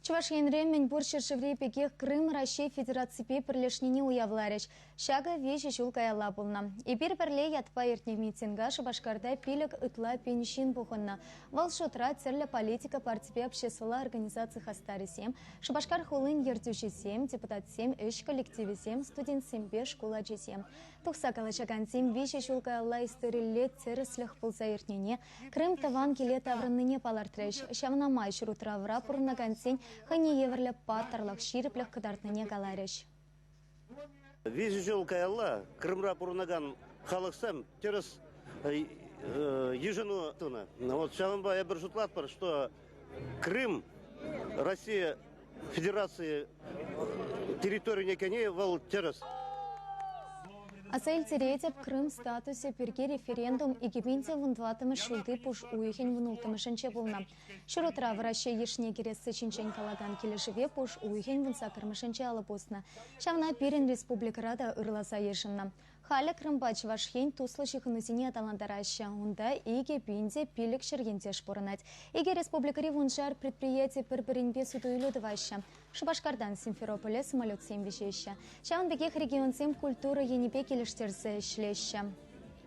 Чувашьенре Меньбур Шершевре Пекех Крым Россия Федерации Перлешнини уявларич. Шага вещи шулкая лапулна. И перле ятпа иртне митинга Шабашкарда пилек ытла пенщин бухонна. Волшотра церля политика партии общественного организации Хастари 7, Шабашкар Хулын Ертюши 7, депутат 7, Эш коллективе 7, студент 7, школа 7. Тухса калачаган 7 вещи шулкая ла историлле цереслях пулса иртнене. Крым таван киле таврынныне палартреш. Шамна май шурутра врапур на гансень. Хани еверле паттарлах ширеплях кадартныне галареш. Вижу желкая Крымра пурнаган халыксам терес ежену туна. Вот шалымба я бержутлатпар, что Крым, Россия, Федерации, территорию неконе вал терес. Асаил теретеп Крым статусе перге референдум и гибинте вунтватымы шулты пуш уйхень внултымы шанче булна. Шурутра в России ешне керессы чинчен калаган келешеве пуш уйхень вунса кырмышанче алыпусна. Шавна пирен республика рада ырласа ешынна. Халя Крымбач вашхень туслы шихынысине аталандараща. Унда иге бинде пилик шергенте шпорынать. Иге республика ревуншар предприятие пырбыринбе сутуйлю дываща. Шабашкардан Симферополя самолет 7 вещеща. Шавн бегех регион 7 культура енипе келештерсе шлеща.